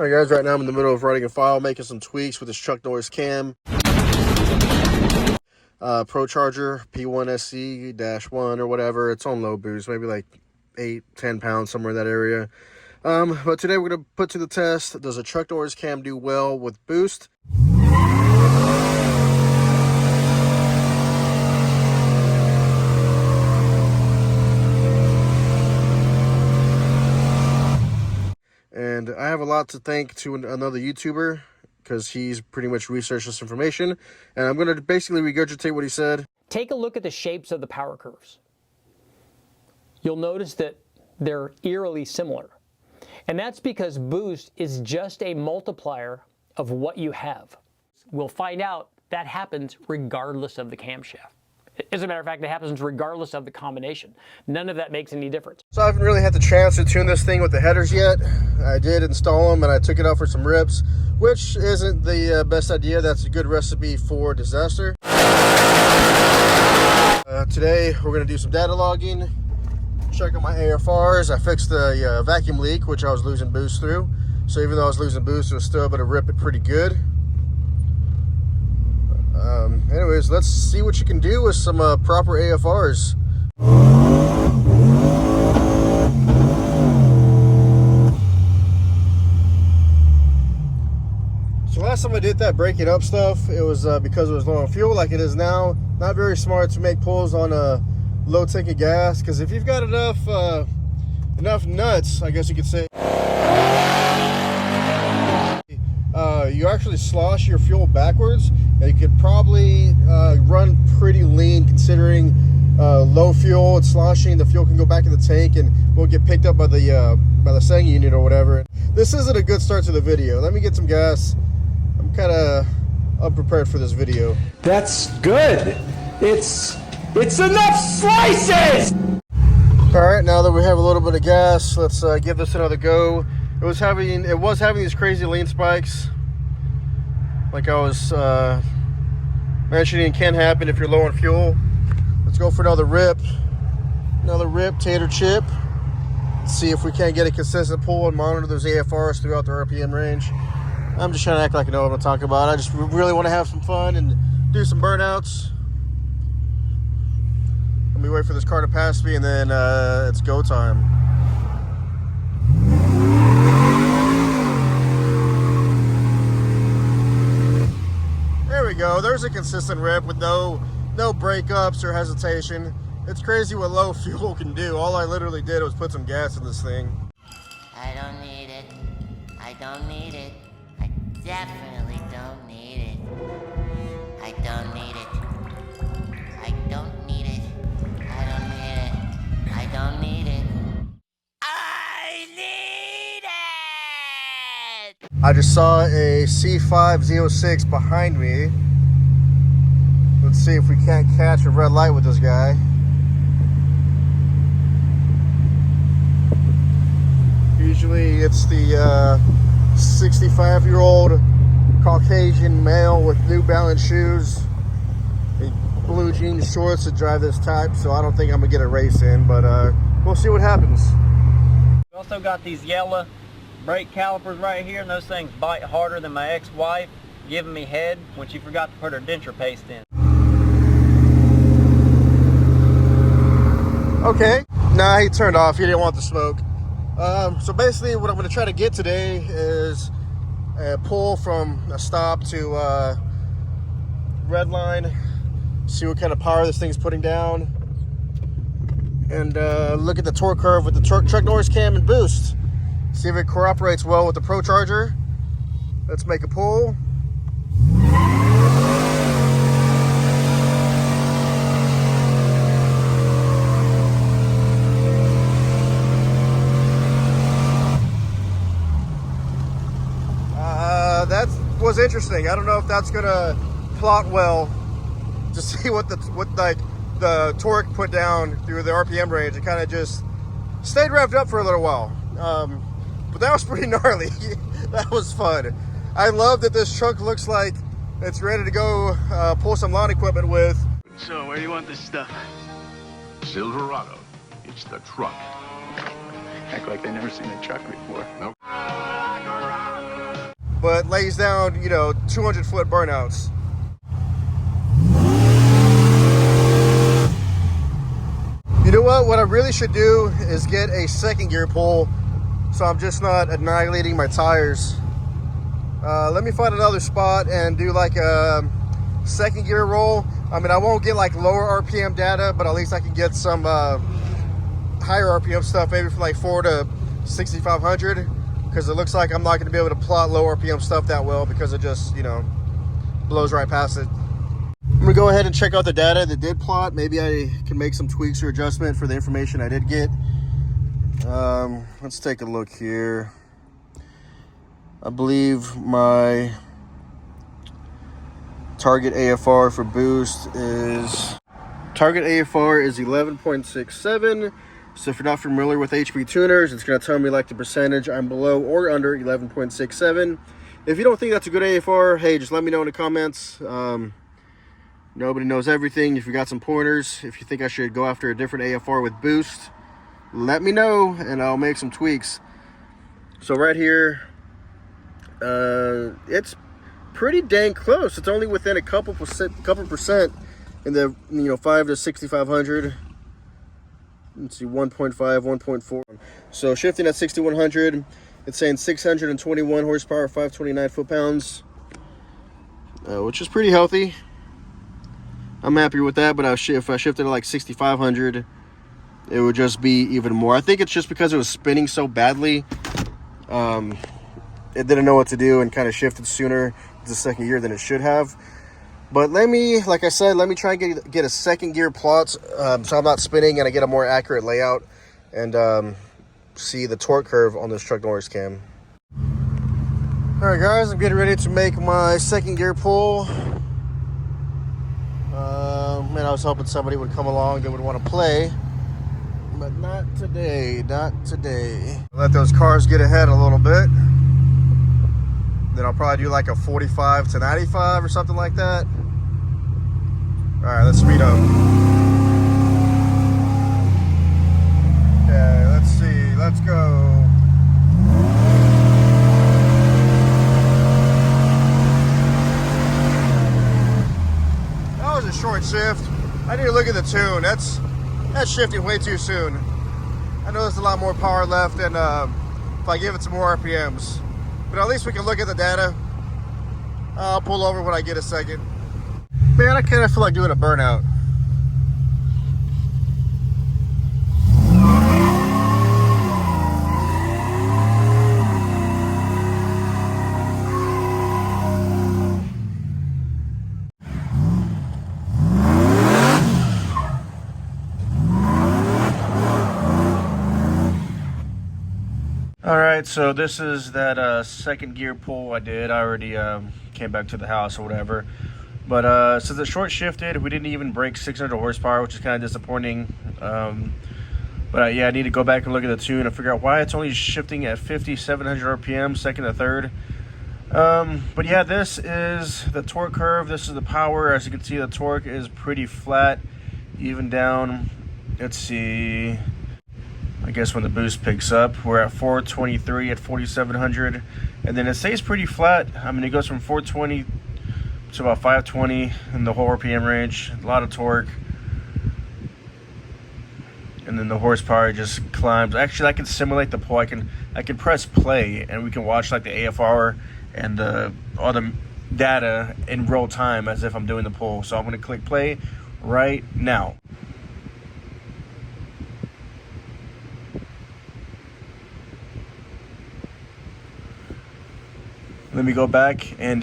Alright guys, right now I'm in the middle of writing a file, making some tweaks with this Chuck Norris cam. Pro Charger, P1SC-1 or whatever. It's on low boost, maybe like 8-10 pounds, somewhere in that area. But today we're going to put to the test, does a Chuck Norris cam do well with boost? And I have a lot to thank to another YouTuber, because he's pretty much researched this information. And I'm going to basically regurgitate what he said. Take a look at the shapes of the power curves. You'll notice that they're eerily similar. And that's because boost is just a multiplier of what you have. We'll find out that happens regardless of the camshaft. As a matter of fact, it happens regardless of the combination. None of that makes any difference. So I haven't really had the chance to tune this thing with the headers yet. I did install them and I took it out for some rips, which isn't the best idea. That's a good recipe for disaster. Today we're going to do some data logging, check on my AFRs. I fixed the vacuum leak, which I was losing boost through. So even though I was losing boost, it was still able to rip it pretty good. Anyways, let's see what you can do with some proper AFRs. So last time I did that breaking up stuff, it was because it was low on fuel like it is now. Not very smart to make pulls on a low tank of gas, because if you've got enough nuts, I guess you could say, you actually slosh your fuel backwards, and you could probably run pretty lean considering low fuel and sloshing. The fuel can go back in the tank and won't get picked up by the seng unit or whatever. This isn't a good start to the video. Let me get some gas. I'm kind of unprepared for this video. That's good. It's enough slices. All right, now that we have a little bit of gas, let's give this another go. It was having these crazy lean spikes, like I was mentioning, can happen if you're low on fuel. Let's go for another rip tater chip. Let's see if we can't get a consistent pull and monitor those AFRs throughout the RPM range. I'm just trying to act like I know what I'm talking about. I just really want to have some fun and do some burnouts. Let me wait for this car to pass me, and then it's go time. There we go. There's a consistent rip with no breakups or hesitation. It's crazy what low fuel can do. All I literally did was put some gas in this thing. I don't need it. I don't need it. I definitely don't need it. I don't need it. I don't need it. I don't need it. I don't need it. I need it! I just saw a C5Z06 behind me. Let's see if we can't catch a red light with this guy. Usually it's the 65-year-old Caucasian male with New Balance shoes, blue jeans shorts to drive this type, so I don't think I'm gonna get a race in, but we'll see what happens. We also got these yellow brake calipers right here, and those things bite harder than my ex-wife giving me head when she forgot to put her denture paste in. Okay, nah, he turned off. He didn't want the smoke. So basically what I'm going to try to get today is a pull from a stop to red line, see what kind of power this thing's putting down, and look at the torque curve with the Chuck Norris cam and boost. See if it cooperates well with the Pro Charger. Let's make a pull. That was interesting. I don't know if that's gonna plot well to see what the torque put down through the RPM range. It kind of just stayed revved up for a little while, but that was pretty gnarly. That was fun. I love that this truck looks like it's ready to go pull some lawn equipment with. So where do you want this stuff? Silverado. It's the truck. Act like they never seen a truck before. Nope. but lays down, you know, 200-foot burnouts. You know what? What I really should do is get a second gear pull, so I'm just not annihilating my tires. Let me find another spot and do like a second gear roll. I mean, I won't get like lower RPM data, but at least I can get some higher RPM stuff, maybe from like 4 to 6,500, because it looks like I'm not going to be able to plot low RPM stuff that well because it just, you know, blows right past it. I'm gonna go ahead and check out the data that did plot. Maybe I can make some tweaks or adjustment for the information I did get. Let's take a look here. I believe my target AFR for boost is 11.67. So if you're not familiar with HP tuners, it's going to tell me like the percentage I'm below or under 11.67. If you don't think that's a good AFR, hey, just let me know in the comments. Nobody knows everything. If you got some pointers, if you think I should go after a different AFR with boost, let me know and I'll make some tweaks. So right here, it's pretty dang close. It's only within a couple percent in the, you know, 5 to 6,500. Let's see, 1.5, 1.4. So shifting at 6,100, it's saying 621 horsepower, 529 foot-pounds, which is pretty healthy. I'm happy with that, but if I shifted to like 6,500, it would just be even more. I think it's just because it was spinning so badly. It didn't know what to do and kind of shifted sooner the second gear than it should have. But let me, like I said, let me try and get a second gear plot, so I'm not spinning and I get a more accurate layout and see the torque curve on this truck Norris cam. All right, guys, I'm getting ready to make my second gear pull. Man, I was hoping somebody would come along that would want to play, but not today, not today. Let those cars get ahead a little bit. Then I'll probably do like a 45 to 95 or something like that. All right, let's speed up. Okay, let's see, let's go. That was a short shift. I need to look at the tune. That's shifting way too soon. I know there's a lot more power left, and if I give it some more RPMs. But at least we can look at the data. I'll pull over when I get a second. Man, I kind of feel like doing a burnout. All right, so this is that second gear pull I did. I already came back to the house or whatever. But since it short shifted, we didn't even break 600 horsepower, which is kind of disappointing. But yeah, I need to go back and look at the tune and figure out why it's only shifting at 5,700 RPM, second to third. But yeah, this is the torque curve. This is the power. As you can see, the torque is pretty flat, even down. Let's see. I guess when the boost picks up, we're at 423 at 4,700, and then it stays pretty flat. I mean, it goes from 420 to about 520 in the whole RPM range. A lot of torque, and then the horsepower just climbs. Actually, I can simulate the pull. I can press play, and we can watch like the AFR and all the data in real time as if I'm doing the pull. So I'm going to click play right now. Let me go back and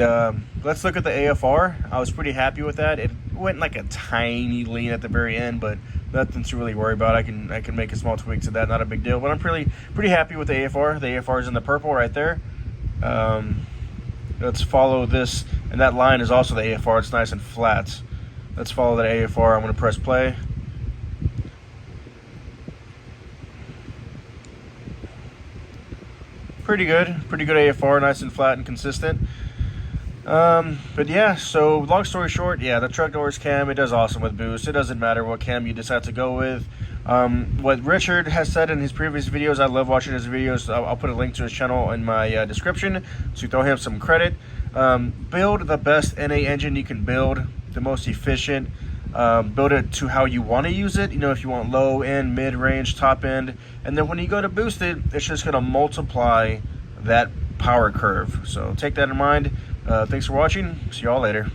let's look at the AFR. I was pretty happy with that. It went like a tiny lean at the very end, but nothing to really worry about. I can make a small tweak to that, not a big deal. But I'm pretty happy with the AFR. The AFR is in the purple right there. Let's follow this, and that line is also the AFR. It's nice and flat. Let's follow that AFR. I'm going to press play. Pretty good AFR, nice and flat and consistent. But yeah, so long story short, yeah, the truck Norris cam, it does awesome with boost. It doesn't matter what cam you decide to go with. What Richard has said in his previous videos, I love watching his videos. I'll put a link to his channel in my description, so throw him some credit. Build the best NA engine you can build, the most efficient. Build it to how you want to use it. You know, if you want low end, mid range, top end, and then when you go to boost it, it's just going to multiply that power curve. So take that in mind. Thanks for watching. See y'all later.